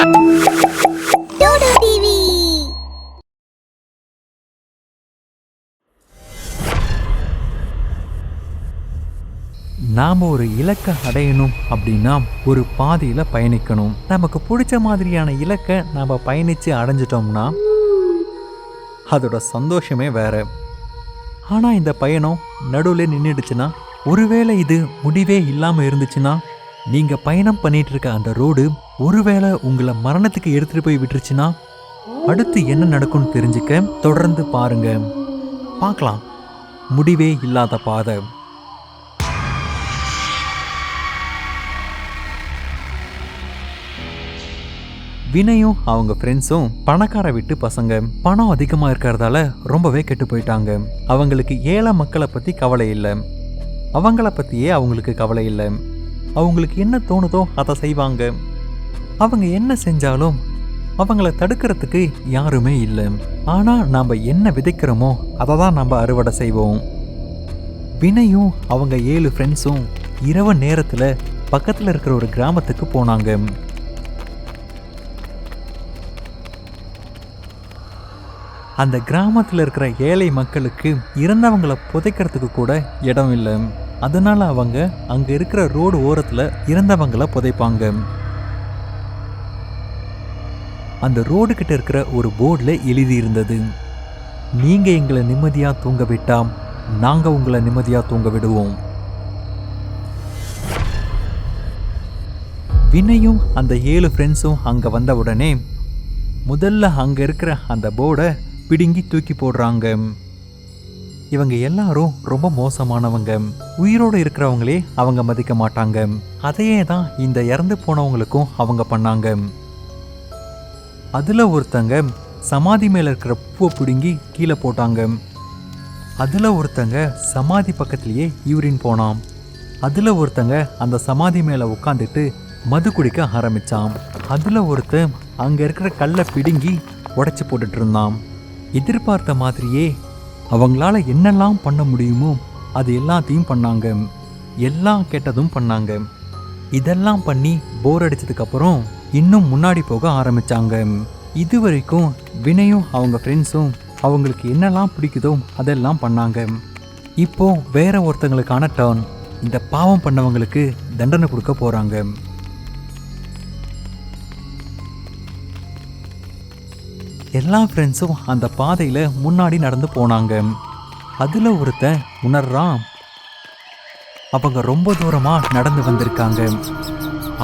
Dude TV. நாம் ஒரு இலக்கை அடையணும் அப்படின்னா ஒரு பாதையில் பயணிக்கணும். நமக்கு பிடிச்ச மாதிரியான இலக்கை நாம் பயணித்து அடைஞ்சிட்டோம்னா அதோட சந்தோஷமே வேற. ஆனால் இந்த பயணம் நடுவில் நின்றுடுச்சுன்னா, ஒருவேளை இது முடிவே இல்லாமல் இருந்துச்சுன்னா, நீங்கள் பயணம் பண்ணிட்டு இருக்க அந்த ரோடு ஒருவேளை உங்களை மரணத்துக்கு எடுத்துகிட்டு போய் விட்டுருச்சுன்னா, அடுத்து என்ன நடக்கும்னு தெரிஞ்சுக்க தொடர்ந்து பாருங்க. பார்க்கலாம் முடிவே இல்லாத பாதை. வினயும் அவங்க ஃப்ரெண்ட்ஸும் பணக்கார வீட்டு பசங்க. பணம் அதிகமாக இருக்கிறதால ரொம்பவே கெட்டு போயிட்டாங்க. அவங்களுக்கு ஏழை மக்களை பற்றி கவலை இல்லை, அவங்கள பற்றியே அவங்களுக்கு கவலை இல்லை. அவங்களுக்கு என்ன தோணுதோ அதை செய்வாங்க. அவங்க என்ன செஞ்சாலும் அவங்கள தடுக்கிறதுக்கு யாருமே இல்லை. ஆனால் நாம் என்ன விதைக்கிறோமோ அதை தான் நம்ம அறுவடை செய்வோம். வினயும் அவங்க 7 ஃப்ரெண்ட்ஸும் இரவு நேரத்தில் பக்கத்தில் இருக்கிற ஒரு கிராமத்துக்கு போனாங்க. அந்த கிராமத்தில் இருக்கிற ஏழை மக்களுக்கு இறந்தவங்களை புதைக்கிறதுக்கு கூட இடம் இல்லை. அதனால அவங்க அங்க இருக்கிற ரோடு ஓரத்தில் இறந்தவங்களை புதைப்பாங்க. அந்த ரோடு கிட்ட இருக்கிற ஒரு போர்டில் எழுதி இருந்தது, நீங்க எங்களை நிம்மதியா தூங்க விட்டா நாங்க உங்களை நிம்மதியா தூங்க விடுவோம். வினையும் அந்த 7 ஃப்ரெண்ட்ஸும் அங்க வந்த உடனே முதல்ல அங்க இருக்கிற அந்த போர்டை பிடுங்கி தூக்கி போடுறாங்க. இவங்க எல்லாரும் ரொம்ப மோசமானவங்க. உயிரோடு இருக்கிறவங்களே அவங்க மதிக்க மாட்டாங்க. அதையே தான் இந்த இறந்து போனவங்களுக்கும் அவங்க பண்ணாங்க. அதுல ஒருத்தங்க சமாதி மேல இருக்கிற பூவை பிடுங்கி கீழே போட்டாங்க. அதுல ஒருத்தங்க சமாதி பக்கத்திலேயே யூரின் போனான். அதுல ஒருத்தங்க அந்த சமாதி மேல உட்காந்துட்டு மது குடிக்க ஆரம்பிச்சான். அதுல ஒருத்தன் அங்க இருக்கிற கல்லை பிடுங்கி உடைச்சு போட்டுட்டு இருந்தான். எதிர்பார்த்த மாதிரியே அவங்களால என்னெல்லாம் பண்ண முடியுமோ அது எல்லாத்தையும் பண்ணாங்க. எல்லாம் கெட்டதும் பண்ணாங்க. இதெல்லாம் பண்ணி போர் அடிச்சதுக்கு அப்புறம் இன்னும் முன்னாடி போக ஆரம்பிச்சாங்க. இது வரைக்கும் வினையும் அவங்க ஃப்ரெண்ட்ஸும் அவங்களுக்கு என்னெல்லாம் பிடிக்குதோ அதெல்லாம் பண்ணாங்க. இப்போ வேற ஒருத்தங்களுக்கான டர்ன். இந்த பாவம் பண்ணவங்களுக்கு தண்டனை கொடுக்க போறாங்க. எல்லா ஃப்ரெண்ட்ஸும் அந்த பாதையில் முன்னாடி நடந்து போனாங்க. அதில் ஒருத்தன் உணர்றான், அவங்க ரொம்ப தூரமாக நடந்து வந்திருக்காங்க,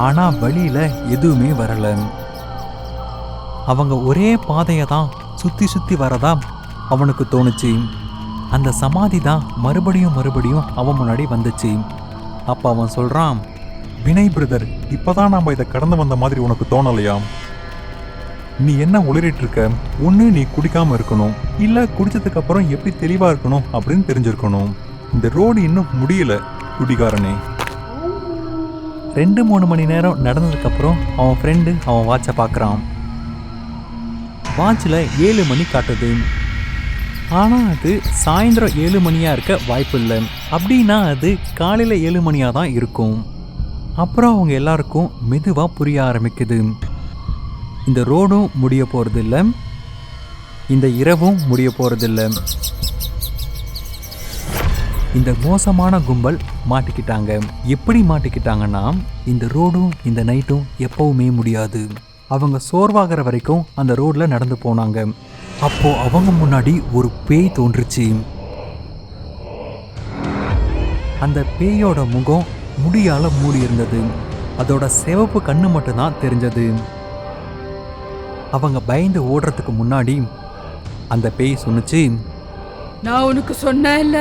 ஆனால் வழியில் எதுவுமே வரலை. அவங்க ஒரே பாதையை தான் சுற்றி சுற்றி வரதா அவனுக்கு தோணுச்சு. அந்த சமாதி தான் மறுபடியும் அவன் முன்னாடி வந்துச்சு. அப்போ அவன் சொல்கிறான், வினய் பிரதர், இப்போதான் நாம் இதை கடந்து வந்த மாதிரி உனக்கு தோணலையா? நீ என்ன உளறிட்டு இருக்க? ஒன்று நீ குடிக்காமல் இருக்கணும், இல்லை குடித்ததுக்கு அப்புறம் எப்படி தெளிவாக இருக்கணும் அப்படின்னு தெரிஞ்சிருக்கணும். இந்த ரோடு இன்னும் முடியல குடிகாரனே. 2-3 மணி நேரம் நடந்ததுக்கப்புறம் அவன் ஃப்ரெண்டு அவன் வாட்சை பார்க்குறான். வாட்சில் 7 மணி காட்டுது. ஆனால் அது சாயந்தரம் 7 மணியாக இருக்க வாய்ப்பு இல்லை. அப்படின்னா அது காலையில் 7 மணியாக தான் இருக்கும். அப்புறம் அவங்க எல்லாருக்கும் மெதுவாக புரிய ஆரம்பிக்குது, இந்த ரோடும் முடிய போகிறதில்ல, இந்த இரவும் முடிய போகிறதில்ல. இந்த மோசமான கும்பல் மாட்டிக்கிட்டாங்க. எப்படி மாட்டிக்கிட்டாங்கன்னா, இந்த ரோடும் இந்த நைட்டும் எப்பவுமே முடியாது. அவங்க சோர்வாகிற வரைக்கும் அந்த ரோடில் நடந்து போனாங்க. அப்போ அவங்க முன்னாடி ஒரு பேய் தோன்றுச்சு. அந்த பேயோட முகம் முடியால மூடி இருந்தது. அதோட சிவப்பு கண்ணு மட்டும்தான் தெரிஞ்சது. அவங்க பயந்து ஓடுறதுக்கு முன்னாடி அந்த பேய் சொன்னுச்சு, நான் உனக்கு சொன்னேன் இல்ல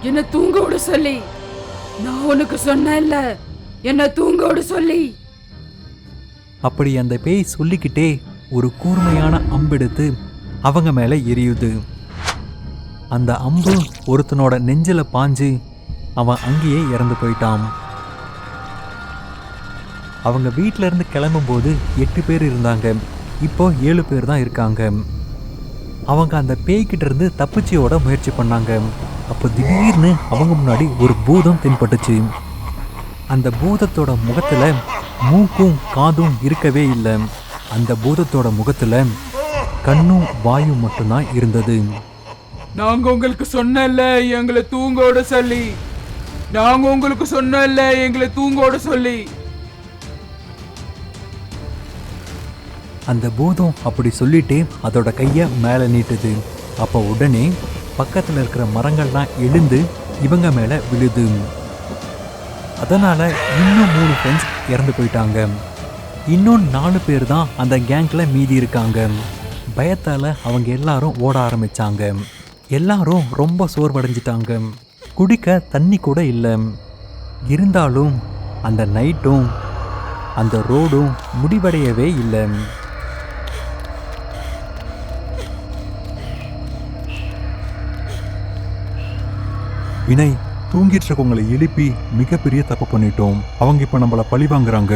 என்ன தூங்க விட சொல்லி, நான் உனக்கு சொன்னேன் இல்ல என்ன தூங்க விட சொல்லி. அப்படி அந்த பேய் சொல்லிக்கிட்டே ஒரு கூர்மையான அம்பெடுத்து அவங்க மேலே எரியுது. அந்த அம்பு ஒருத்தனோட நெஞ்சில பாஞ்சு அவன் அங்கேயே இறந்து போயிட்டான். அவங்க வீட்டில இருந்து கிளம்பும்போது 8 பேர் இருந்தாங்க. இப்போ 7 பேர் தான் இருக்காங்க. அவங்க அந்த பேய்கிட்ட இருந்து தப்பிச்சியோட முயற்சி பண்ணாங்க. அப்போ திடீர்னு அவங்க முன்னாடி ஒரு பூதம் தென்பட்டுச்சு. அந்த பூதத்தோட முகத்துல மூக்கும் காதும் இருக்கவே இல்லை. அந்த பூதத்தோட முகத்துல கண்ணும் வாயும் மட்டும்தான் இருந்தது. நாங்க உங்களுக்கு சொன்னல எங்களை தூங்கோட சொல்லி. நாங்க உங்களுக்கு சொன்னல எங்களை தூங்கோட சொல்லி. அந்த பூதம் அப்படி சொல்லிட்டு அதோட கையை மேலே நீட்டுது. அப்போ உடனே பக்கத்தில் இருக்கிற மரங்கள்லாம் எழுந்து இவங்க மேலே விழுது. அதனால இன்னும் 3 ஃப்ரெண்ட்ஸ் இறந்து போயிட்டாங்க. இன்னும் 4 பேர் தான் அந்த கேங்க்ல மீதி இருக்காங்க. பயத்தால் அவங்க எல்லாரும் ஓட ஆரம்பிச்சாங்க. எல்லாரும் ரொம்ப சோர்வடைஞ்சிட்டாங்க. குடிக்க தண்ணி கூட இல்லை. இருந்தாலும் அந்த நைட்டும் அந்த ரோடும் முடிவடையவே இல்லை. வினய், தூங்கிட்டு இருக்கவங்களை எழுப்பி மிகப்பெரிய தப்பு பண்ணிட்டோம். அவங்க இப்ப நம்மள பழி வாங்குறாங்க.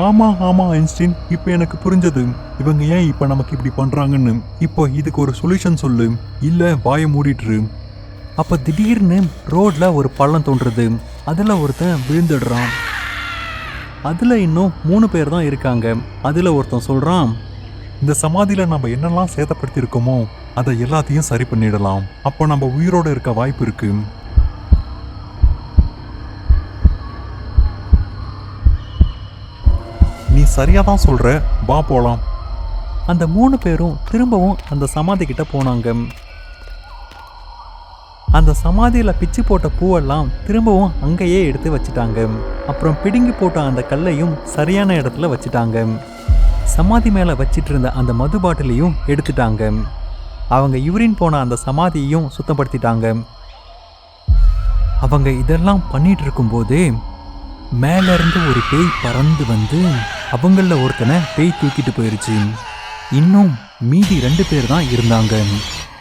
ஆமா ஆமா ஐன்ஸ்டீன், இப்ப எனக்கு புரிஞ்சது இவங்க ஏன் இப்ப நமக்கு இப்படி பண்றாங்கன்னு. இப்போ இதுக்கு ஒரு சொல்யூஷன் சொல்லு, இல்ல வாயை மூடிட்டுரு. அப்போ திடீர்னு ரோட்ல ஒரு பள்ளம் தோன்றுது. அதில் ஒருத்தன் விழுந்துடுறான். அதில் இன்னும் 3 பேர் தான் இருக்காங்க. அதில் ஒருத்தன் சொல்கிறான், இந்த சமாதியில நம்ம என்னெல்லாம் சேதப்படுத்தி இருக்கோமோ அதை எல்லாத்தையும் சரி பண்ணிடலாம். அப்போ நம்ம உயிரோட இருக்க வாய்ப்பு இருக்கு. நீ சரியா தான் சொல்ற, வா போலாம். அந்த 3 பேரும் திரும்பவும் அந்த சமாதி கிட்ட போனாங்க. அந்த சமாதியில் பிச்சு போட்ட பூவெல்லாம் திரும்பவும் அங்கேயே எடுத்து வச்சுட்டாங்க. அப்புறம் பிடுங்கி போட்ட அந்த கல்லையும் சரியான இடத்துல வச்சுட்டாங்க. சமாதி மேலே வச்சிட்டு இருந்த அந்த மது பாட்டிலையும் எடுத்துட்டாங்க. அவங்க யூரின் போன அந்த சமாதியையும் சுத்தப்படுத்திட்டாங்க. அவங்க இதெல்லாம் பண்ணிட்டு இருக்கும்போதே மேலேருந்து ஒரு பேய் பறந்து வந்து அவங்களில் ஒருத்தனை பேய் தூக்கிட்டு போயிருச்சு. இன்னும் மீதி 2 பேர் தான் இருந்தாங்க.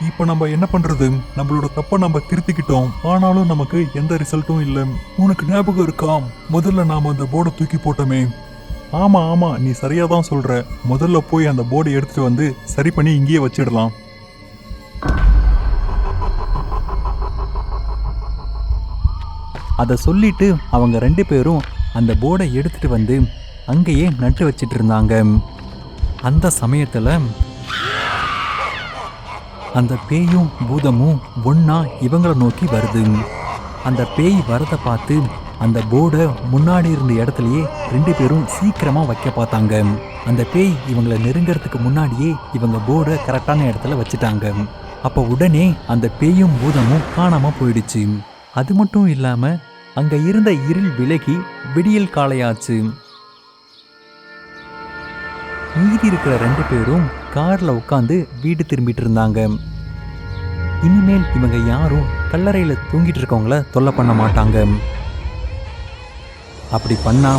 இப்போ நம்ம என்ன பண்றது? நம்மளோட தப்பை நம்ம திருத்திக்கிட்டோம், ஆனாலும் நமக்கு எந்த ரிசல்ட்டும் இல்லை. உனக்கு ஞாபகம் இருக்கா, முதல்ல நாம அந்த போர்டை தூக்கி போட்டோமே? ஆமா ஆமா, நீ சரியா தான் சொல்ற. முதல்ல போய் அந்த போர்டை எடுத்துட்டு வந்து சரி பண்ணி இங்கேயே வச்சிடலாம். அதை சொல்லிட்டு அவங்க 2 பேரும் அந்த போர்டை எடுத்துட்டு வந்து அங்கேயே நட்டு வச்சிட்டு இருந்தாங்க. அந்த சமயத்தில் அந்த பேயும் பூதமும் ஒன்றா இவங்களை நோக்கி வருது. அந்த பேய் வரதை பார்த்து அந்த போர்டை முன்னாடி இருந்த இடத்துலையே 2 பேரும் சீக்கிரமாக வைக்க பார்த்தாங்க. அந்த பேய் இவங்களை நெருங்கிறதுக்கு முன்னாடியே இவங்க போர்டை கரெக்டான இடத்துல வச்சுட்டாங்க. அப்போ உடனே அந்த பேயும் பூதமும் காணாமல் போயிடுச்சு. அது மட்டும் இல்லாமல் அங்கே இருந்த இருள் விலகி விடியல் காலையாச்சு. மீதி இருக்கிற 2 பேரும் காரில் உட்காந்து வீடு திரும்பிட்டு இருந்தாங்க. இனிமேல் இவங்க யாரும் கல்லறையில் தூங்கிட்டு இருக்கவங்கள தொல்லை பண்ண மாட்டாங்க. அப்படி பண்ணா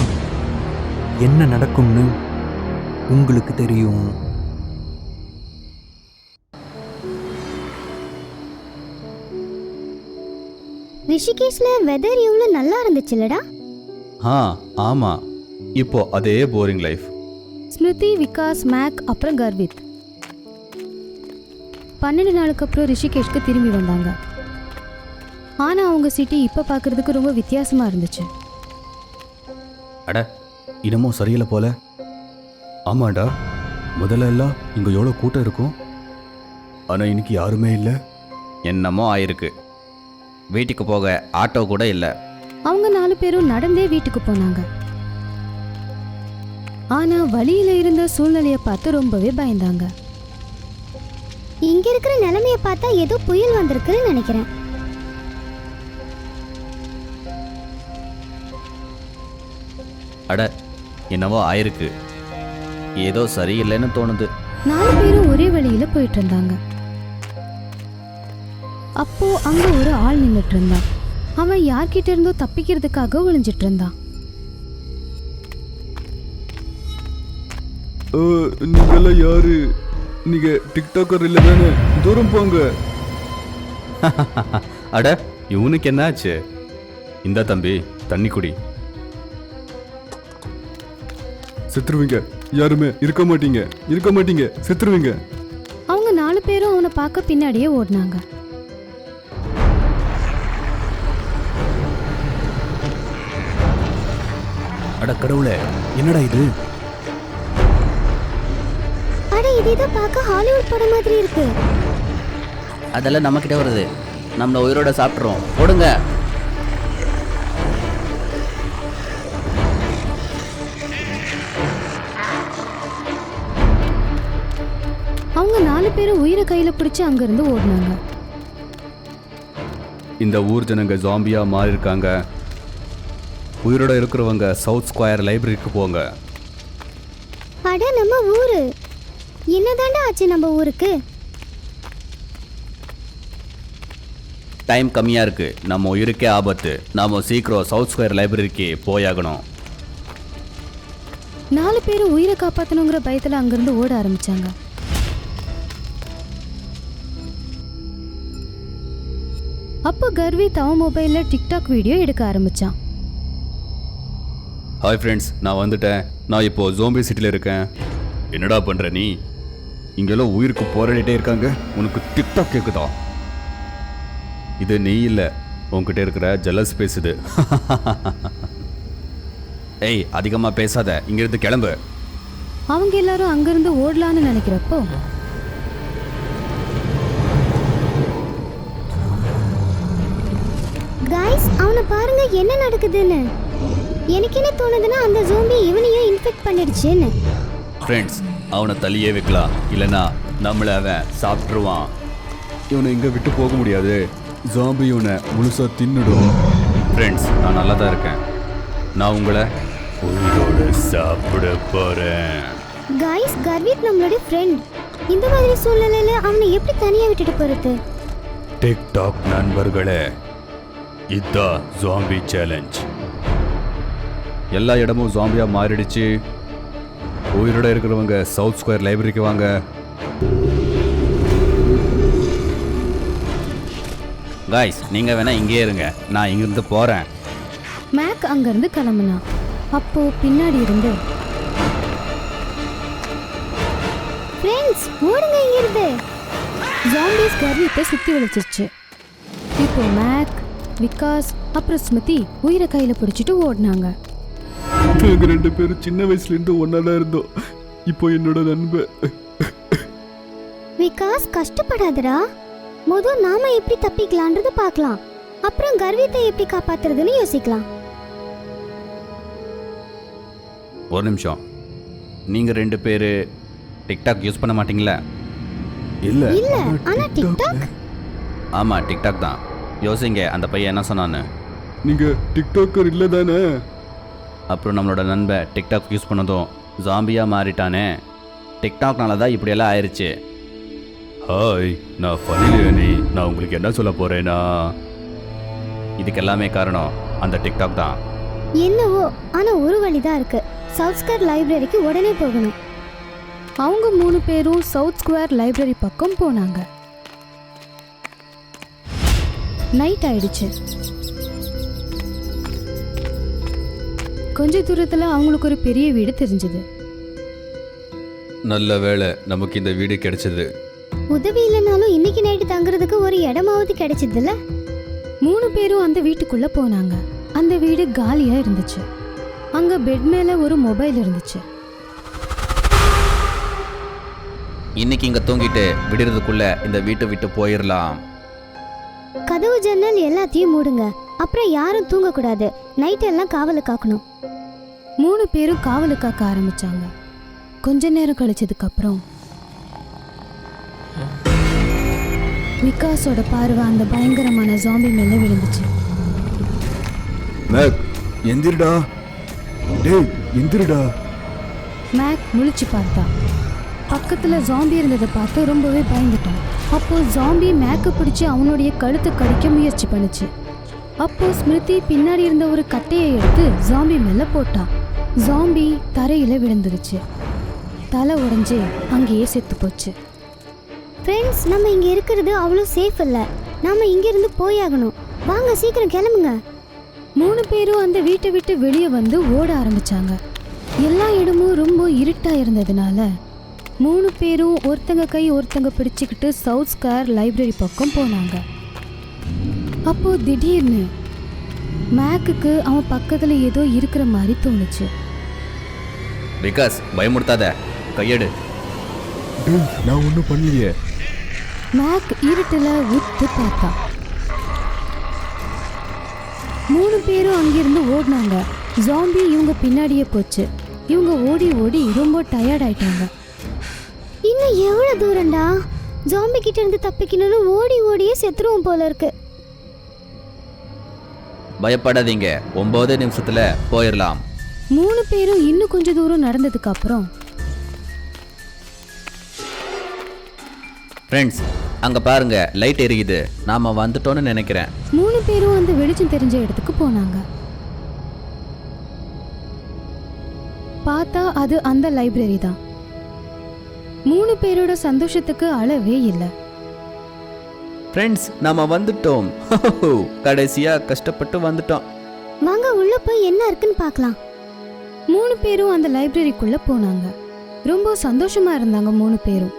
என்ன நடக்கும்னு உங்களுக்கு தெரியும். ரிஷிகேஷ்ல வெதர் எவ்வளோ நல்லா இருந்துச்சுல்லடா. ஆமா, இப்போ அதே போரிங் லைஃப். ஸ்மிருதி, விகாஸ், மேக் அப்புறம் கர்வித் 12 நாளுக்கு அப்புறம் ரிஷிகேஷ்க்கு திரும்பி வந்தாங்க. ஆனால் அவங்க சிட்டி இப்போ பார்க்குறதுக்கு ரொம்ப வித்தியாசமாக இருந்துச்சு. அட, இன்னமும் சரியில்லை போல. ஆமாடா, முதல்ல எல்லாம் இங்கே எவ்வளோ கூட்டம் இருக்கும், ஆனால் இன்னைக்கு யாருமே இல்லை. என்னமோ ஆயிருக்கு. வீட்டுக்கு போக ஆட்டோ கூட இல்லை. அவங்க 4 பேரும் நடந்தே வீட்டுக்கு போனாங்க. ஆனால் வழியில் இருந்த சூழ்நிலையை பார்த்து ரொம்பவே பயந்தாங்க. இங்க இருக்கிற நிலைமையை பார்த்தா ஏதோ புயல் வந்திருக்குன்னு நினைக்கிறேன். அட, என்னவோ ஆயிருக்கு. ஏதோ சரியில்லைன்னு தோணுது. 4 பேரும் ஒரே வழியில போயிட்டு இருந்தாங்க. அப்போ அங்க ஒரு ஆள் நின்றுட்டு இருந்தான். அவன் யார்கிட்ட இருந்தோ தப்பிக்கிறதுக்காக ஒளிஞ்சிட்டு இருந்தான். நீங்கெல்லாம் யாரு? நீங்க டிக்டாக்கர் இல்லை தானே? தூரம் போங்க. அட, இவனுக்கு என்னாச்சு? இந்த தம்பி, தண்ணி குடி. செத்துருவீங்க, யாருமே இருக்க மாட்டீங்க, செத்துருவீங்க. அவங்க 4 பேரும் அவனை பார்க்க பின்னாடியே ஓடினாங்க. அட கடவுளே, என்னடா இது? அட இது ஏதோ பார்க்க ஹாலிவுட் படம் மாதிரி இருக்கு. அதெல்லாம் நம்மக்கிட்ட வருது. நம்மளை உயிரோட சாப்பிட்றோம். போடுங்க. அவங்க 4 பேரும் உயிரை கையில பிடிச்சு அங்கிருந்து ஓடினாங்க. இந்த ஊர் ஜனங்க ஜாம்பியா மாறி இருக்காங்க. உயிரோட இருக்கிறவங்க சவுத் ஸ்கொயர் லைப்ரரிக்கு போங்க. அட நம்ம ஊரு என்னதாண்டா ஆச்சு நம்ம ஊருக்கு? டைம் கம்மியாக இருக்குது. நம்ம உயிருக்கே ஆபத்து. நாம் சீக்கிரம் சவுத் ஸ்கொயர் லைப்ரரிக்கு போயாகணும். 4 பேரும் உயிரை காப்பாற்றணுங்கிற பயத்தில் அங்கிருந்து ஓட ஆரம்பிச்சாங்க. அப்போ கர்வித் அவன் மொபைலில் டிக்டாக் வீடியோ எடுக்க ஆரம்பிச்சான். ஹாய் ஃப்ரெண்ட்ஸ், நான் வந்துட்டேன். நான் இப்போ ஜோம்பி சிட்டியில் இருக்கேன். என்னடா பண்ணுற நீ? இங்கெல்லாம் உயிருக்கு போராடிட்டே இருக்காங்க. உனக்கு டிக்டாக் கேட்குதா? இது நீ இல்லை, உன்கிட்ட இருக்கிற ஜெலஸ் பேசுது. ஏய், அதிகமாக பேசாத. இங்கிருந்து கிளம்பு. அவங்க எல்லாரும் அங்கிருந்து ஓடலான்னு நினைக்கிறப்போ கைஸ், அவனை பாருங்க என்ன நடக்குதுன்னு. எனக்கு என்ன தோணுதுன்னா அந்த ஜோம்பி இவனையும் இன்ஃபெக்ட் பண்ணிடுச்சுன்னு. ஃப்ரெண்ட்ஸ், அவனை தள்ளியே வைக்கலாம், இல்லைன்னா நம்மளை அவன் சாப்பிட்ருவான். இவனை இங்கே விட்டு போக முடியாது. ஜாம்பி இவனை முழுசாக தின்னுடும். ஃப்ரெண்ட்ஸ், நான் நல்லா தான் இருக்கேன். நான் உங்களை உயிரோடு சாப்பிட போகிறேன். கைஸ், கர்வித் நம்மளோட ஃப்ரெண்ட். இந்த மாதிரி சூழ்நிலையில அவனை எப்படி தனியா விட்டுட்டு போறது? டிக்டாக் நண்பர்களே, இதுதான் ஜாம்பி சேலஞ்ச். எல்லா இடமும் ஜாம்பியா மாறிடுச்சு. உயிரோட இருக்கிறவங்க சவுத் ஸ்கொயர் லைப்ரரிக்கு வாங்க. காய்ஸ், நீங்கள் வேணால் இங்கே இருங்க. நான் இங்கிருந்து போகிறேன். மேக் அங்கிருந்து கிளம்புனான். அப்போ பின்னாடி இருந்து ஃப்ரெண்ட்ஸ் ஓடுங்க இங்கிருந்து. ஜாம்பிஸ் கர்வித்தை சுத்தி வளைச்சிருச்சு. இப்போ மேக், விகாஸ் அப்புறம் ஸ்மிருதி உயிரை கையில பிடிச்சிட்டு ஓடினாங்க. நாங்கள் 2 பேரும் சின்ன வயசுலேருந்து ஒன்றா தான் இருந்தோம். இப்போ என்னோட நண்பன். விகாஸ், கஷ்டப்படாதடா. முதல் நாம எப்படி தப்பிக்கலான்றது பார்க்கலாம். அப்புறம் கர்வித்தை எப்படி காப்பாத்துறதுன்னு யோசிக்கலாம். ஒரு நிமிஷம். நீங்கள் 2 பேர் டிக்டாக் யூஸ் பண்ண மாட்டீங்களா? இல்லை இல்ல, ஆனா டிக்டாக் ஆமாம், டிக்டாக் தான். யோசிங்க, அந்த பையன் என்ன சொன்னான்னு. நீங்கள் டிக்டாக்கர் இல்லை தானே? அப்புறம் நம்மளோட நண்பன் டிக்டாக் யூஸ் பண்ணதும் ஜாம்பியாக மாறிட்டானே. டிக்டாக்னால தான் இப்படியெல்லாம் ஆயிடுச்சு. ஹாய், நான் ஃபனிலியனி. நான் உங்களுக்கு என்ன சொல்ல போகிறேன்னா, இதுக்கு எல்லாமே காரணம் அந்த டிக்டாக் தான். என்னவோ, ஆனா ஒரு வழிதான் இருக்கு. சவுத் ஸ்கொயர் லைப்ரரிக்கு உடனே போகணும். அவங்க 3 பேரும் சவுத் ஸ்கொயர் லைப்ரரி பக்கம் போனாங்க. நைட் ஆயிடுச்சு. கொஞ்ச தூரத்துல அவங்களுக்கு ஒரு பெரிய வீடு தெரிஞ்சது. நல்ல வேளை நமக்கு இந்த வீடு கிடைச்சது. உதவி இல்லைனாலும் இன்னைக்கு நைட்டு தங்குறதுக்கு ஒரு இடமாவது கிடைச்சதுல்ல. 3 பேரும் அந்த வீட்டுக்குள்ள போனாங்க. அந்த வீடு காலியா இருந்துச்சு. அங்க பெட் மேல ஒரு மொபைல் இருந்துச்சு. இன்னைக்கு இங்கே தூங்கிட்டு விடுறதுக்குள்ள இந்த வீட்டை விட்டு போயிடலாம். கதவு ஜன்னல் எல்லாத்தையும் மூடுங்க. அப்புறம் யாரும் தூங்க கூடாது. நைட் எல்லாம் காவல காக்கணும். 3 பேரும் காவல காக்க ஆரம்பிச்சாங்க. கொஞ்ச நேரம் கழிச்சதுக்கு அப்புறம் விகாஸோட பார்வை அந்த பயங்கரமான ஜாம்பி மேல விழுந்துச்சு. மேக், எந்திரிடா. டேய், எந்திரிடா. மேக் முழிச்சு பார்த்தா. பக்கத்துல ஜாம்பி இருந்ததை பார்த்து ரொம்பவே பயந்துட்டான். அப்போ ஜாம்பி மேக்க பிடிச்சு அவனுடைய கழுத்தை கடிக்க முயற்சி பண்ணுச்சு. அப்போ ஸ்மிருதி பின்னாடி இருந்த ஒரு கட்டையை எடுத்து ஜாம்பி மேல போட்டான். ஜாம்பி தரையில விழுந்துருச்சு. தலை உடைஞ்சு அங்கேயே செத்து போச்சு. ஃப்ரெண்ட்ஸ், நம்ம இங்க இருக்கிறது அவ்வளோ சேஃப் இல்ல. நாம இங்க இருந்து போயாகணும். வாங்க சீக்கிரம் கிளம்புங்க. 3 பேரும் அந்த வீட்டை விட்டு வெளியே வந்து ஓட ஆரம்பிச்சாங்க. எல்லா இடமும் ரொம்ப இருட்டா இருந்ததுனால 3 பேரும் ஒருத்தங்க கை ஒருத்தங்க பிடிச்சுக்கிட்டு சவுத் ஸ்கொயர் லைப்ரரி பக்கம் போனாங்க. அப்போ திடீர்னு மேக்குக்கு அவன் பக்கத்துல ஏதோ இருக்கிற மாதிரி தோணுச்சு. விகாஸ், பயமுறுத்தாத. கையெடு. டேய், நான் ஒன்றும் பண்ணலையே. மேக் இருட்டுல உத்து பார்த்தா. 3 பேரும் அங்கிருந்து ஓடினாங்க. ஜாம்பி இவங்க பின்னாடியே போச்சு. இவங்க ஓடி ஓடி ரொம்ப டயர்ட் ஆயிட்டாங்க. இன்னும் எவ்வளவு தூரம்டா? ஜாம்பி கிட்ட இருந்து தப்பிக்கணும்னு ஓடி ஓடியே செத்துருவோம் போல இருக்கு. பயப்படாதீங்க, 9 நிமிஷத்துல போயிடலாம். 3 பேரும் இன்னும் கொஞ்ச தூரம் நடந்ததுக்கு அப்புறம் ஃப்ரெண்ட்ஸ், அங்க பாருங்க, லைட் எரியுது. நாம வந்துட்டோம்னு நினைக்கிறேன். 3 பேரும் அந்த வெளிச்சம் தெரிஞ்ச இடத்துக்கு போனாங்க. பார்த்தா அது அந்த லைப்ரரி தான். 3 பேரோட சந்தோஷத்துக்கு அளவே இல்லை. ஃப்ரெண்ட்ஸ், நாம வந்துட்டோம். கடைசியா கஷ்டப்பட்டு வந்துட்டோம். வாங்க உள்ள போய் என்ன இருக்குன்னு பார்க்கலாம். 3 பேரும் அந்த லைப்ரரிக்குள்ள போனாங்க. ரொம்ப சந்தோஷமா இருந்தாங்க 3 பேரும்.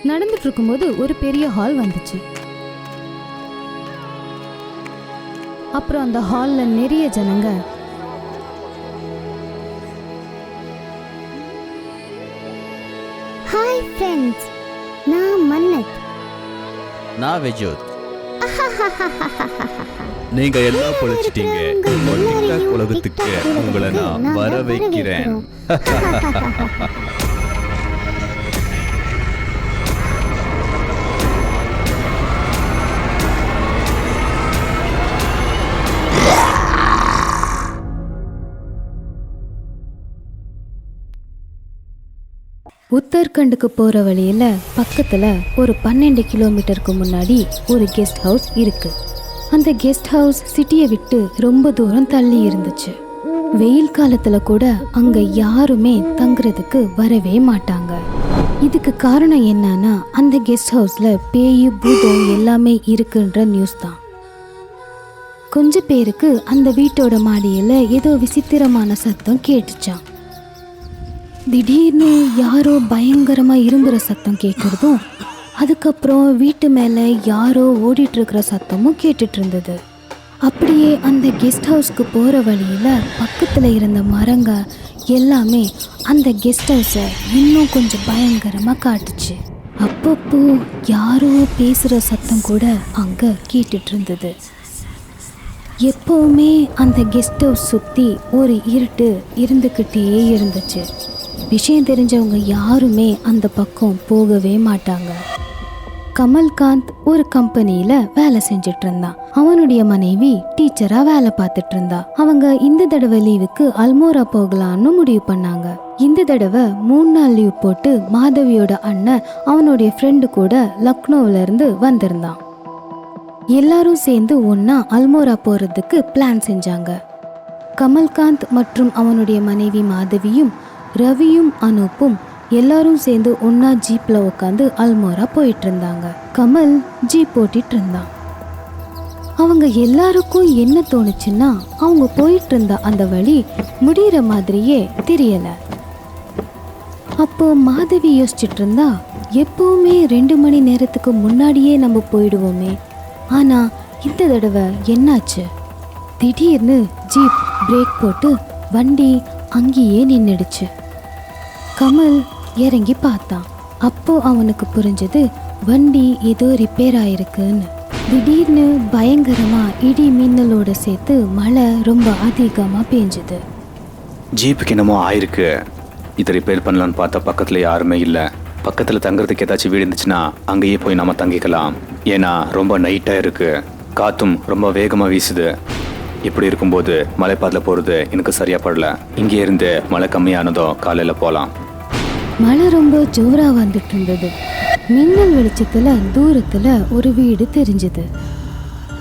நடந்துட்டு இருக்கும்போது ஒரு பெரிய ஹால் வந்துச்சு. அப்புறம் அந்த ஹால்ல நிறைய ஜனங்க ஹாய் ஃப்ரெண்ட்ஸ், நான் மன்னத். நான் விஜோத். நீங்க எல்லாம் பொழைச்சிட்டீங்க. டிக்டாக் உலகத்துக்கு உங்களை நான் வர வைக்கிறேன். உத்தரகண்டுக்கு போற வழியில பக்கத்துல ஒரு 12 கிலோமீட்டருக்கு முன்னாடி ஒரு கெஸ்ட் ஹவுஸ் இருக்கு. அந்த கெஸ்ட் ஹவுஸ் சிட்டியை விட்டு ரொம்ப தூரம் தள்ளி இருந்துச்சு. வெயில் காலத்துல கூட அங்க யாருமே தங்குறதுக்கு வரவே மாட்டாங்க. இதுக்கு காரணம் என்னன்னா, அந்த கெஸ்ட் ஹவுஸ்ல பேயு பூதம் எல்லாமே இருக்குன்ற நியூஸ் தான். கொஞ்ச பேருக்கு அந்த வீட்டோட மாடியில ஏதோ விசித்திரமான சத்தம் கேட்டுச்சான். திடீர்னு யாரோ பயங்கரமா இரும்புற சத்தம் கேட்கறதும், அதுக்கப்புறம் வீட்டு மேல யாரோ ஓடிட்டு இருக்கிற சத்தமும் கேட்டுட்டு இருந்தது. அப்படியே அந்த கெஸ்ட் ஹவுஸ்க்கு போற வழியில பக்கத்துல இருந்த மரங்க எல்லாமே அந்த கெஸ்ட் ஹவுஸை இன்னும் கொஞ்சம் பயங்கரமா காட்டுச்சு. அப்பப்போ யாரோ பேசுற சத்தம் கூட அங்க கேட்டுட்டு இருந்தது. எப்பவுமே அந்த கெஸ்ட் ஹவுஸ் சுத்தி ஒரு இருட்டு இருந்துக்கிட்டே இருந்துச்சு. விஷயம் தெரிஞ்சவங்க யாருமே அந்த பக்கம் போகவே மாட்டாங்க. கமல்காந்த் ஒரு கம்பெனியில வேலை செஞ்சுட்டு இருந்தான். அவனுடைய மனைவி டீச்சரா வேலை பார்த்துட்டு இருந்தா. அவங்க இந்த தடவை லீவுக்கு அல்மோரா போகலான்னு முடிவு பண்ணாங்க. இந்த தடவை 3 நாள் லீவ் போட்டு மாதவியோட அண்ணன் அவனுடைய ஃப்ரெண்டு கூட லக்னோவில இருந்து வந்திருந்தான். எல்லாரும் சேர்ந்து ஒன்னா அல்மோரா போறதுக்கு பிளான் செஞ்சாங்க. கமல்காந்த் மற்றும் அவனுடைய மனைவி மாதவியும் ரவியும் அனூப்பும் எல்லாரும் சேர்ந்து ஒன்னா ஜீப்ல உட்காந்து அல்மோரா போயிட்டு இருந்தாங்க. கமல் ஜீப் ஓட்டிட்டு இருந்தான். அவங்க எல்லாருக்கும் என்ன தோணுச்சுன்னா, அவங்க போயிட்டு இருந்த அந்த வழி முடிகிற மாதிரியே தெரியல. அப்போ மாதவி யோசிச்சுட்டு இருந்தா, எப்பவுமே 2 மணி நேரத்துக்கு முன்னாடியே நம்ம போயிடுவோமே, ஆனா இந்த தடவை என்னாச்சு? திடீர்னு ஜீப் பிரேக் போட்டு வண்டி அங்கேயே நின்னுடுச்சு. கமல் இறங்கி பார்த்தான். அப்போ அவனுக்கு புரிஞ்சது, வண்டி ஏதோ ரிப்பேர் ஆயிருக்குன்னு. திடீர்னு பயங்கரமா இடி மின்னலோட சேர்த்து மழை ரொம்ப அதிகமா பெஞ்சுது. ஜீப்புக்கு என்னமோ ஆயிருக்கு. இதை ரிப்பேர் பண்ணலான்னு பார்த்தா பக்கத்துல யாருமே இல்லை. பக்கத்துல தங்குறதுக்கு ஏதாச்சும் வீடு இருந்துச்சுன்னா அங்கேயே போய் நம்ம தங்கிக்கலாம். ஏன்னா ரொம்ப நைட்டா இருக்கு, காத்தும் ரொம்ப வேகமா வீசுது. இப்படி இருக்கும்போது மலைப்பாதையில் போறது எனக்கு சரியா படல. இங்கே இருந்து மழை கம்மியானதும் காலையில போகலாம். மழை ரொம்ப ஜோரா வந்துட்டு இருந்தது. மின்னல் வெளிச்சத்துல தூரத்துல ஒரு வீடு தெரிஞ்சது.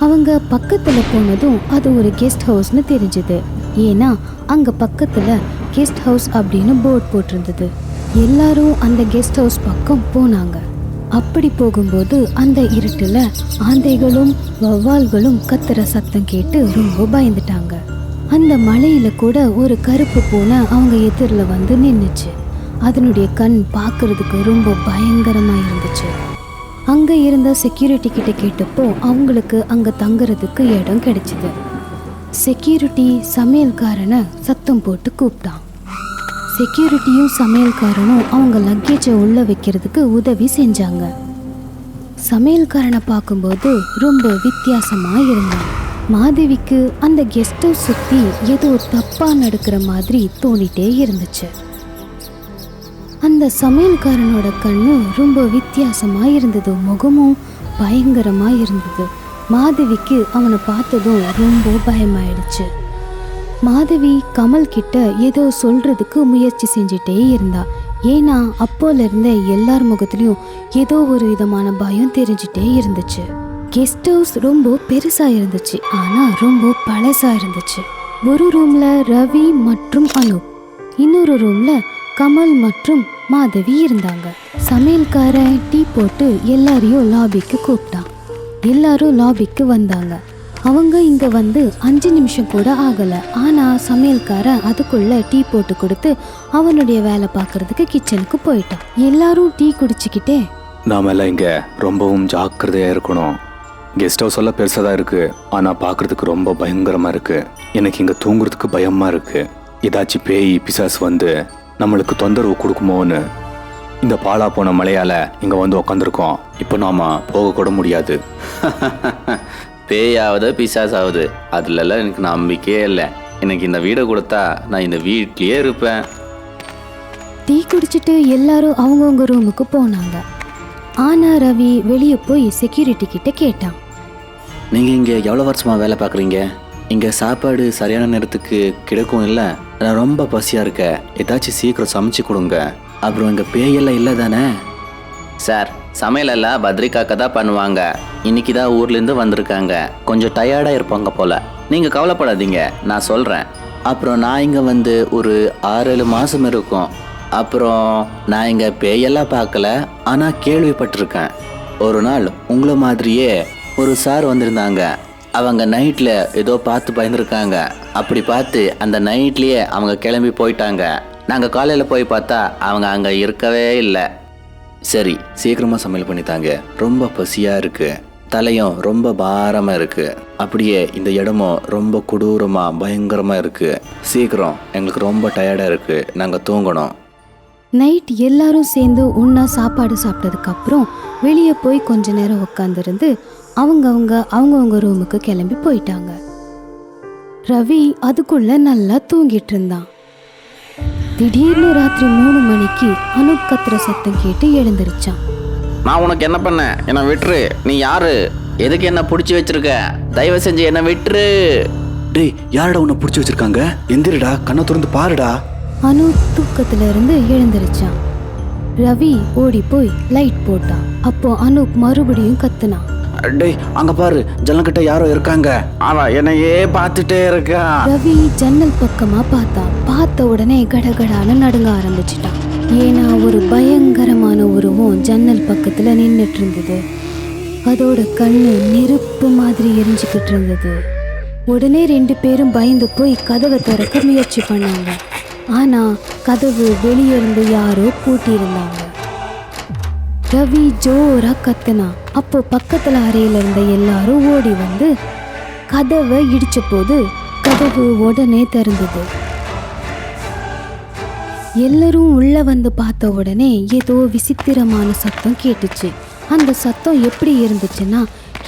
அவங்க பக்கத்துல போனதும் அது ஒரு கெஸ்ட் ஹவுஸ்னு தெரிஞ்சது. ஏன்னா அங்க பக்கத்துல கெஸ்ட் ஹவுஸ் அப்படின்னு போர்டு போட்டிருந்தது. எல்லாரும் அந்த கெஸ்ட் ஹவுஸ் பக்கம் போனாங்க. அப்படி போகும்போது அந்த இருட்டுல ஆந்தைகளும் வௌவால்களும் கத்துற சத்தம் கேட்டு ரொம்ப பயந்துட்டாங்க. அந்த மலையில கூட ஒரு கருப்பு பூனை அவங்க எதிரில் வந்து நின்னுச்சு. அதனுடைய கண் பார்க்கறதுக்கு ரொம்ப பயங்கரமா இருந்துச்சு. அங்க இருந்த செக்யூரிட்டி கிட்ட கேட்டப்போ அவங்களுக்கு அங்க தங்குறதுக்கு இடம் கிடைச்சது. செக்யூரிட்டி சமையல்காரனை சத்தம் போட்டு கூப்பிட்டான். செக்யூரிட்டியும் சமையல்காரனும் அவங்க லக்கேஜை உள்ள வைக்கிறதுக்கு உதவி செஞ்சாங்க. சமையல்காரனை பார்க்கும்போது ரொம்ப வித்தியாசமா இருந்தான். மாதவிக்கு அந்த கெஸ்ட் ஹவுஸ் சுற்றி ஏதோ தப்பா நடக்கிற மாதிரி தோணிட்டே இருந்துச்சு. அந்த சமையல்காரனோட கண்ணு ரொம்ப வித்தியாசமா இருந்தது, முகமும் பயங்கரமா இருந்தது. மாதவிக்கு அவனை பார்த்ததும் ரொம்ப பயமாயிடுச்சு. மாதவி கமல் கிட்ட ஏதோ சொல்றதுக்கு முயற்சி செஞ்சுட்டே இருந்தா. ஏன்னா அப்போல இருந்த எல்லார் முகத்திலையும் ஏதோ ஒரு விதமான பயம் தெரிஞ்சுட்டே இருந்துச்சு. கெஸ்ட் ஹவுஸ் ரொம்ப பெருசா இருந்துச்சு, ஆனா ரொம்ப பழசா இருந்துச்சு. ஒரு ரூம்ல ரவி மற்றும் அனூப், இன்னொரு ரூம்ல கமல் மற்றும் மாதவி இருந்தாங்க. சமையல்காரன் டீ போட்டு எல்லாரையும் லாபிக்கு கூப்பிட்டான். எல்லாரும் லாபிக்கு வந்தாங்க. அவங்க இங்க வந்து 5 நிமிஷம் கூட ஆகல. ஆனா சமையல்காரன் அதுக்குள்ள டீ போட்டு கொடுத்து அவனுடைய வேலை பார்க்கறதுக்கு கிச்சனுக்கு போயிட்டான். எல்லாரும் டீ குடிச்சுக்கிட்டே, நாம எல்லாம் இங்க ரொம்பவும் ஜாக்கிரதையா இருக்கணும். கெஸ்ட் ஹவுஸ் எல்லாம் பெருசாக தான் இருக்கு, ஆனா பார்க்கறதுக்கு ரொம்ப பயங்கரமா இருக்கு. எனக்கு இங்க தூங்குறதுக்கு பயமா இருக்கு. ஏதாச்சும் பேய் பிசாசு வந்து நம்மளுக்கு தொந்தரவு கொடுக்குமோன்னு இந்த பாலா போன மலையால இங்க வந்து உக்காந்துருக்கோம். இப்போ நாம போக கூட முடியாது. பேயாவது பிசாசாவது அதுலலாம் எனக்கு நம்பிக்கையே இல்லை. எனக்கு இந்த வீடை கொடுத்தா நான் இந்த வீட்லயே இருப்பேன். டீ குடிச்சிட்டு எல்லாரும் அவங்கவுங்க ரூமுக்கு போனாங்க. ஆனா ரவி வெளியே போய் செக்யூரிட்டி கிட்ட கேட்டான், நீங்க இங்க எவ்வளவு வருஷமா வேலை பார்க்குறீங்க? இங்க சாப்பாடு சரியான நேரத்துக்கு கிடைக்கும் இல்லை? நான் ரொம்ப பசியா இருக்க, ஏதாச்சும் சீக்கிரம் சமைச்சு கொடுங்க. அப்புறம் இங்க பேயெல்லாம் இல்லை தானே? சார், சமையலெல்லாம் பத்ரிகாக்கா தான் பண்ணுவாங்க. இன்னைக்கு தான் ஊர்லேருந்து வந்திருக்காங்க, கொஞ்சம் டயர்டாக இருப்பாங்க போல. நீங்கள் கவலைப்படாதீங்க, நான் சொல்கிறேன். அப்புறம் நான் இங்கே வந்து ஒரு 6-7 மாதம் இருக்கும். அப்புறம் நான் இங்கே பேயெல்லாம் பார்க்கல, ஆனால் கேள்விப்பட்டிருக்கேன். ஒரு நாள் உங்களை மாதிரியே ஒரு சார் வந்திருந்தாங்க. அவங்க நைட்டில் ஏதோ பார்த்து பயந்துருக்காங்க. அப்படி பார்த்து அந்த நைட்லேயே அவங்க கிளம்பி போயிட்டாங்க. நாங்கள் காலையில் போய் பார்த்தா அவங்க அங்கே இருக்கவே இல்லை. சரி, சீக்கிரமாக சமையல் பண்ணித்தாங்க, ரொம்ப பசியாக இருக்கு. தலையும் ரொம்ப பாரமாக இருக்கு. அப்படியே இந்த இடமும் ரொம்ப கொடூரமாக பயங்கரமாக இருக்கு. சீக்கிரம், எங்களுக்கு ரொம்ப டயர்டாக இருக்கு, நாங்கள் தூங்கணும். நைட் எல்லாரும் சேர்ந்து ஒன்றா சாப்பாடு சாப்பிட்டதுக்கு அப்புறம் வெளியே போய் கொஞ்ச நேரம் உட்காந்துருந்து அவங்கவுங்க ரூமுக்கு கிளம்பி போயிட்டாங்க. ரவி அதுக்குள்ள நல்லா தூங்கிட்டு இருந்தான். திடீர்னு ராத்திரி 3 மணிக்கு அனூப் கத்துற சத்தம் கேட்டு எழுந்திருச்சான். நான் உனக்கு என்ன பண்ண? என்னை விட்டுரு. நீ யாரு? எதுக்கு என்ன பிடிச்சி வச்சிருக்க? தயவு செஞ்சு என்னை விட்டுரு. டேய், யாரடா உன்னை பிடிச்சி வச்சிருக்காங்க? எந்திரடா, கண்ணை திறந்து பாருடா. அனூப் தூக்கத்துல இருந்து எழுந்திருச்சான். ரவி ஓடி போய் லைட் போட்டான். அப்போ அனூப் மறுபடியும் கத்துனான். டேய், அங்க பாரு, ஜன்னல்கிட்ட யாரோ இருக்காங்க. அவ என்னையே பார்த்துட்டே இருக்கா. ரவி ஜன்னல் பக்கமா பார்த்தான். பார்த்த உடனே கடகடான்னு நடுங்க ஆரம்பிச்சிட்டான். ஏன்னா ஒரு பயங்கரமான உருவம் ஜன்னல் பக்கத்துல நின்றுட்டு இருந்தது. அதோட கண்ணு நெருப்பு மாதிரி எரிஞ்சுக்கிட்டு இருந்தது. உடனே 2 பேரும் பயந்து போய் கதவை திறக்க முயற்சி பண்ணாங்க. ஆனா கதவு வெளியே இருந்து யாரோ பூட்டியிருந்தாங்க. ரவி ஜோரா கத்துனா. அப்போ பக்கத்துல அறையில இருந்த எல்லாரும் ஓடி வந்து கதவை இடிச்ச போது கதவு உடனே திறந்தது. எல்லாரும் உள்ள வந்து பார்த்த உடனே ஏதோ விசித்திரமான சத்தம் கேட்டுச்சு. அந்த சத்தம் எப்படி இருந்துச்சுன்னா,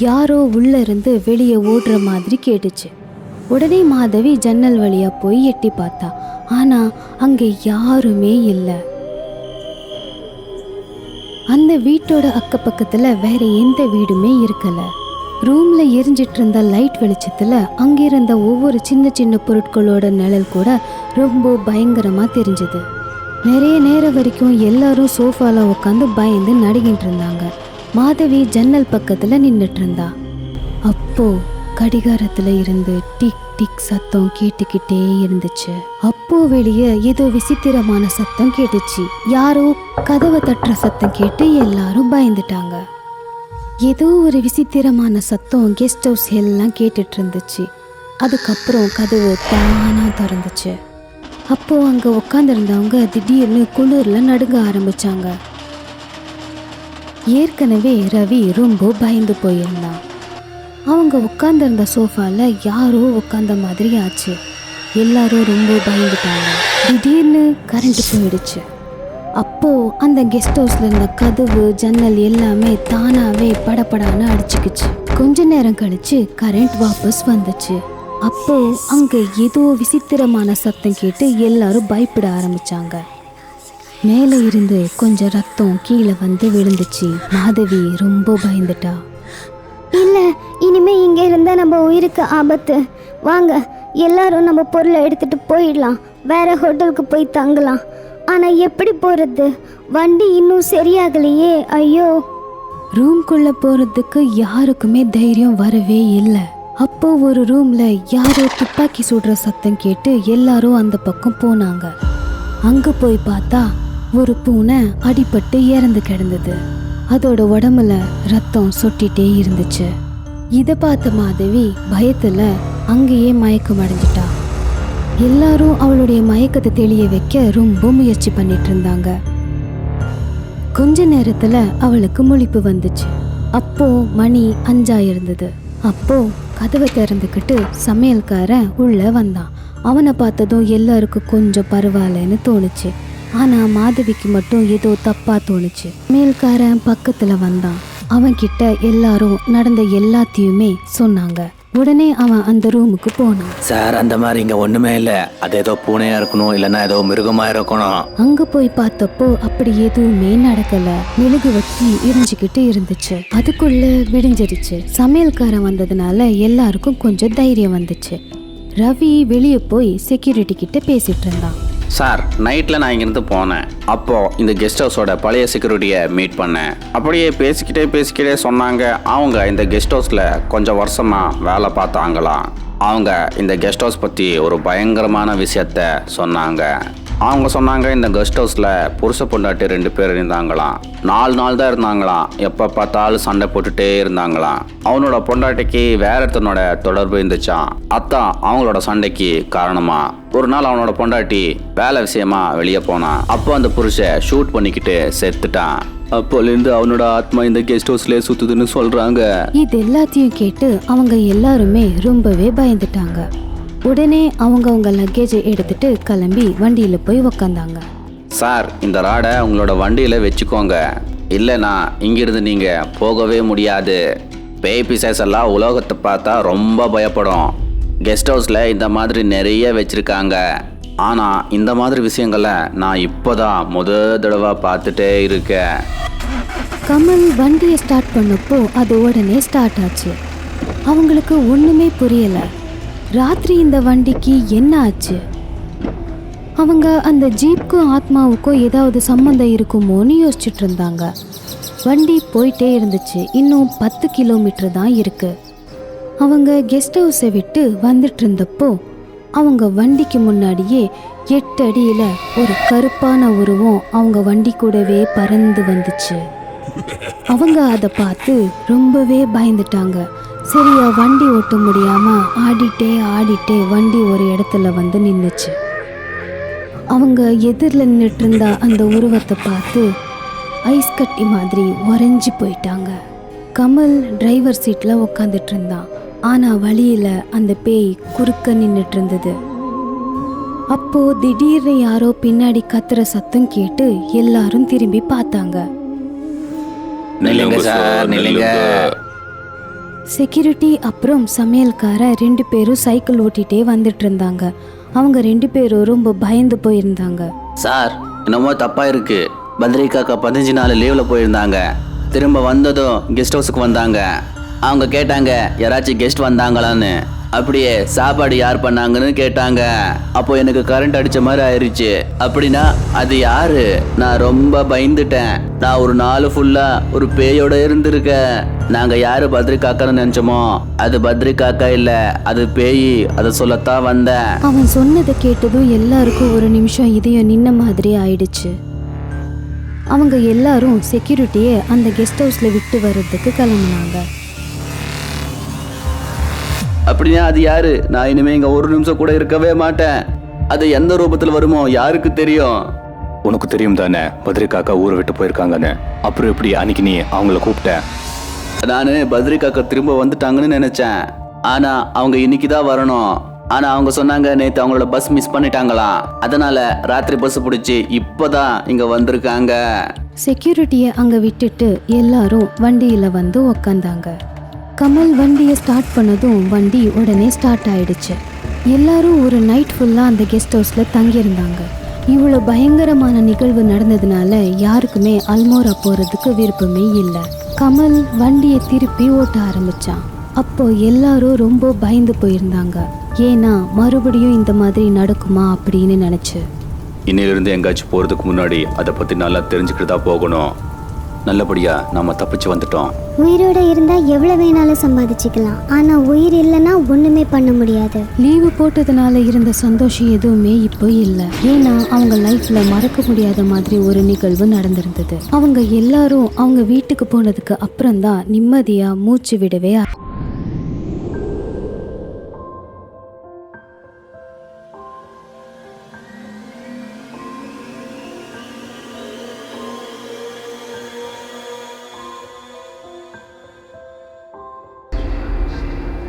யாரோ உள்ள இருந்து வெளியே ஓடுற மாதிரி கேட்டுச்சு. உடனே மாதவி ஜன்னல் வழியா போய் எட்டி பார்த்தா. ஆனா அங்க யாருமே இல்லை. அந்த வீட்டோட அக்கப்பக்கத்துல வேற எந்த வீடுமே இருக்கல. ரூம்ல எரிஞ்சிட்டு இருந்த லைட் வெளிச்சத்துல அங்கிருந்த ஒவ்வொரு சின்ன சின்ன பொருட்களோட நிழல் கூட ரொம்ப பயங்கரமா தெரிஞ்சது. நிறைய நேரம் வரைக்கும் எல்லாரும் சோஃபால உட்காந்து பயந்து நடுங்கிட்டு இருந்தாங்க. மாதவி ஜன்னல் பக்கத்துல நின்றுட்டு இருந்தா. அப்போ கடிகாரத்துல இருந்து டிக் டிக் சத்தம் கேட்டுக்கிட்டே இருந்துச்சு. அப்போ வெளியே ஏதோ விசித்திரமான சத்தம் கேட்டுச்சு. யாரோ கதவை தட்டுற சத்தம் கேட்டு எல்லாரும் பயந்துட்டாங்க. ஏதோ ஒரு விசித்திரமான சத்தம் கெஸ்ட் ஹவுஸ் எல்லாம் கேட்டுட்டு இருந்துச்சு. அதுக்கப்புறம் கதவு தானா திறந்துச்சு. அப்போ அங்க உட்காந்துருந்தவங்க திடீர்னு குளிர்ல நடுங்க ஆரம்பிச்சாங்க. ஏற்கனவே ரவி ரொம்ப பயந்து போயிருந்தான். அவங்க உட்காந்துருந்த சோஃபால யாரோ உட்கார்ந்த மாதிரி ஆச்சு. எல்லாரும் ரொம்ப பயந்துட்டாங்க. திடீர்னு கரண்ட் போயிடுச்சு. அப்போ அந்த கெஸ்ட் ஹவுஸ்ல இருந்த கதவு ஜன்னல் எல்லாமே தானாவே படபடான்னு அடிச்சுக்குச்சு. கொஞ்ச நேரம் கழிச்சு கரண்ட் வாபஸ் வந்துச்சு. அப்போ அங்க ஏதோ விசித்திரமான சத்தம் கேட்டு எல்லாரும் பயப்பட ஆரம்பிச்சாங்க. மேலே இருந்து கொஞ்சம் ரத்தம் கீழே வந்து விழுந்துச்சு. மாதவி ரொம்ப பயந்துட்டா. இல்ல, இனிமே இங்க இருந்தா நம்ம உயிருக்கு ஆபத்து. வாங்க எல்லாரும் நம்ம பொருளை எடுத்துட்டு போயிடலாம். வேற ஹோட்டலுக்கு போய் தங்கலாம். ஆனா எப்படி போறது? வண்டி இன்னும் சரியாகலையே. ஐயோ. ரூம்குள்ள போறதுக்கு யாருக்குமே தைரியம் வரவே இல்லை. அப்போ ஒரு ரூம்ல யாரோ துப்பாக்கி சுடுற சத்தம் கேட்டு எல்லாரும் அந்த பக்கம் போனாங்க. அங்க போய் பார்த்தா ஒரு பூனை அடிபட்டு இறந்து கிடந்தது. அதோட உடம்புல ரத்தம் சொட்டிட்டே இருந்துச்சு. இதை பார்த்த மாதவி பயத்துல அங்கேயே மயக்கம் அடைஞ்சிட்டா. எல்லாரும் அவளுடைய மயக்கத்தை தெளிய வைக்க ரொம்ப முயற்சி பண்ணிட்டு இருந்தாங்க. கொஞ்ச நேரத்துல அவளுக்கு முழிப்பு வந்துச்சு. அப்போ மணி 5 இருந்தது. அப்போ கதவை திறந்துக்கிட்டு சமையல்காரன் உள்ள வந்தான். அவனை பார்த்ததும் எல்லாருக்கும் கொஞ்சம் பரவாயில்லன்னு தோணுச்சு. ஆனா மாதவிக்கு மட்டும் ஏதோ தப்பா தோணுச்சு. சமையல்காரன் பக்கத்துல வந்தான். அவன்கிட்ட எல்லாரும் நடந்த எல்லாத்தையுமே சொன்னாங்க. உடனே அவன் அந்த ரூமுக்கு போனான். சார், அந்த மாதிரி இங்க ஒண்ணுமே இல்ல. அது ஏதோ பூனையா இருக்கணும், இல்லைன்னா ஏதோ மிருகமா இருக்கணும். அங்க போய் பார்த்தப்போ அப்படி எதுவுமே நடக்கல. மெழுகுவர்த்தி எரிஞ்சுக்கிட்டு இருந்துச்சு. அதுக்குள்ள விடிஞ்சிருச்சு. சமையல்காரன் வந்ததுனால எல்லாருக்கும் கொஞ்சம் தைரியம் வந்துச்சு. ரவி வெளியே போய் செக்யூரிட்டி கிட்ட பேசிட்டு இருந்தான். சார், நைட்டில் நான் இங்கேருந்து போனேன். அப்போது இந்த கெஸ்ட் ஹவுஸோட பழைய செக்யூரிட்டியை மீட் பண்ணேன். அப்படியே பேசிக்கிட்டே சொன்னாங்க அவங்க இந்த கெஸ்ட் ஹவுஸில் கொஞ்சம் வருஷமாக வேலை பார்த்தாங்களாம். அவங்க இந்த கெஸ்ட் ஹவுஸ் பற்றி ஒரு பயங்கரமான விஷயத்த சொன்னாங்க. அவங்க சொன்னாங்க இந்த கெஸ்ட் ஹவுஸில் புருஷ பொண்டாட்டி 2 பேர் இருந்தாங்களாம். 4 நாள் தான் இருந்தாங்களாம். எப்போ பார்த்தாலும் சண்டை போட்டுட்டே இருந்தாங்களாம். அவனோட பொண்டாட்டிக்கு வேற ஒருத்தனோட தொடர்பு இருந்துச்சான். அதான் அவங்களோட சண்டைக்கு காரணமா. ஒரு நாள் அவனோட பொண்டாட்டி வேலை விஷயமா வெளியே போனான். அப்போ அந்த புருஷன் ஷூட் பண்ணிக்கிட்டு செத்துட்டான். அப்போலேருந்து அவனோட ஆத்மா இந்த கெஸ்ட் ஹவுஸ்ல சுத்துதுன்னு சொல்றாங்க. இது எல்லாத்தையும் கேட்டு அவங்க எல்லாருமே ரொம்பவே பயந்துட்டாங்க. உடனே அவங்க லக்கேஜை எடுத்துட்டு கிளம்பி வண்டியில போய் உக்காந்தாங்க. சார், இந்த ராடை உங்களோட வண்டியில வச்சுக்கோங்க. இல்லைனா இங்கிருந்து நீங்க போகவே முடியாது. பேய் பிசாஸ் எல்லாம் உலோகத்தை பார்த்தா ரொம்ப பயப்படும். கெஸ்ட் ஹவுஸ்ல இந்த மாதிரி நிறைய வச்சிருக்காங்க. ஆனா இந்த மாதிரி விஷயங்களை நான் இப்போதான் தடவை பார்த்துட்டே இருக்கேன். கமல் வண்டியை ஸ்டார்ட் பண்ணப்போ அது உடனே ஸ்டார்ட் ஆச்சு. அவங்களுக்கு ஒண்ணுமே புரியல. ராத்திரி இந்த வண்டிக்கு என்ன ஆச்சு? அவங்க அந்த ஜீப்புக்கும் ஆத்மாவுக்கும் ஏதாவது சம்மந்தம் இருக்குமோன்னு யோசிச்சுட்டு இருந்தாங்க. வண்டி போயிட்டே இருந்துச்சு. இன்னும் 10 கிலோமீட்டர் தான் இருக்கு. அவங்க கெஸ்ட் ஹவுஸை விட்டு வந்துட்டு இருந்தப்போ அவங்க வண்டிக்கு முன்னாடியே 8 அடியில ஒரு கருப்பான உருவம் அவங்க வண்டி கூடவே பறந்து வந்துச்சு. அவங்க அதை பார்த்து ரொம்பவே பயந்துட்டாங்க. சரியா வண்டி ஓட்ட முடியாம ஆடிட்டே வண்டி ஒரு இடத்துல வந்து நின்றுச்சு. அவங்க எதிரில் நின்றுட்டு இருந்த அந்த உருவத்தை பார்த்து ஐஸ் கட்டி மாதிரி உறைஞ்சி போயிட்டாங்க. கமல் டிரைவர் சீட்ல உக்காந்துட்டு இருந்தான். ஆனா வழியில அந்த பேய் குறுக்க நின்றுட்டு இருந்தது. அப்போ திடீர்னு யாரோ பின்னாடி கத்துற சத்தம் கேட்டு எல்லாரும் திரும்பி பார்த்தாங்க. நில்லுங்க சார், நில்லுங்க. செக்யூரிட்டி அப்புறம் சமையல்கார 2 பேரும் சைக்கிள் ஓட்டிகிட்டே வந்துட்டு இருந்தாங்க. அவங்க 2 பேரும் ரொம்ப பயந்து போயிருந்தாங்க. சார், என்னமோ தப்பா இருக்கு. பத்ரிகாக்கா 15 நாள் லீவ்ல போயிருந்தாங்க. திரும்ப வந்ததும் கெஸ்ட் ஹவுஸுக்கு வந்தாங்க. அவங்க கேட்டாங்க யாராச்சும் கெஸ்ட் வந்தாங்களான்னு. அப்படியே சாப்பாடு யார் பண்ணாங்கன்னு கேட்டாங்க. அப்போ எனக்கு கரண்ட் அடிச்ச மாதிரி ஆயிடுச்சு. அப்படின்னா அது யாரு? நான் ரொம்ப பயந்துட்டேன். நான் ஒரு நாள் ஃபுல்லா ஒரு பேயோட இருந்திருக்கேன். நாங்க யாரு பத்ரிகாக்கான்னு நினைச்சோமோ அது பத்ரிகாக்கா இல்ல, அது பேய். அதை சொல்லத்தான் வந்தேன். அவன் சொன்னதை கேட்டதும் எல்லாருக்கும் ஒரு நிமிஷம் இதயம் நின்ன மாதிரி ஆயிடுச்சு. அவங்க எல்லாரும் செக்யூரிட்டியை அந்த கெஸ்ட் ஹவுஸ்ல விட்டு வர்றதுக்கு கிளம்புனாங்க. அப்படின்னா அது யாரு? நான் இனிமே இங்க ஒரு நிமிஷம் கூட இருக்கவே மாட்டேன். அது எந்த ரூபத்துல வருமோ யாருக்கு தெரியும்? உனக்கு தெரியும் தானே பத்ரிகாக்கா ஊரை விட்டு போயிருக்காங்கன்னு. அப்புறம் எப்படி அன்னைக்கு நீ அவங்கள கூப்பிட்ட? நானு பத்ரிகாக்கா திரும்ப வந்துட்டாங்கன்னு நினைச்சேன். ஆனா அவங்க இன்னைக்குதான் வரணும். ஆனா அவங்க சொன்னாங்க நேத்து அவங்களோட பஸ் மிஸ் பண்ணிட்டாங்களாம். அதனால ராத்திரி பஸ் பிடிச்சி இப்பதான் இங்க வந்திருக்காங்க. செக்யூரிட்டியை அங்கே விட்டுட்டு எல்லாரும் வண்டியில் வந்து உக்காந்தாங்க. கமல் வண்டியை ஸ்டார்ட் பண்ணதும் வண்டி உடனே ஸ்டார்ட் ஆயிடுச்சு. எல்லாரும் ஒரு நைட் ஃபுல்லாக அந்த கெஸ்ட் ஹவுஸில் தங்கியிருந்தாங்க. இவ்வளோ பயங்கரமான நிகழ்வு நடந்ததுனால யாருக்குமே அல்மோரா போகிறதுக்கு விருப்பமே இல்லை. கமல் வண்டியை திருப்பி ஓட்ட ஆரம்பித்தான். அப்போ எல்லாரும் ரொம்ப பயந்து போயிருந்தாங்க. ஏன்னா மறுபடியும் இந்த மாதிரி நடக்குமா அப்படின்னு நினச்சி. இன்னிலிருந்து எங்காச்சும் போகிறதுக்கு முன்னாடி அதை பற்றி நல்லா தெரிஞ்சுக்கிட்டு போகணும். நல்லபடியா நாம தப்பிச்சு வந்துட்டோம். உயிரோட இருந்தா எவ்வளவு வேணாலும் சம்பாதிச்சுக்கலாம். ஆனா உயிர் இல்லைன்னா ஒண்ணுமே பண்ண முடியாது. லீவு போட்டதுனால இருந்த சந்தோஷம் எதுவுமே இப்போ இல்லை. ஏன்னா அவங்க லைஃப்ல மறக்க முடியாத மாதிரி ஒரு நிகழ்வு நடந்திருந்தது. அவங்க எல்லாரும் அவங்க வீட்டுக்கு போனதுக்கு அப்புறம் தான் நிம்மதியா மூச்சு விடவே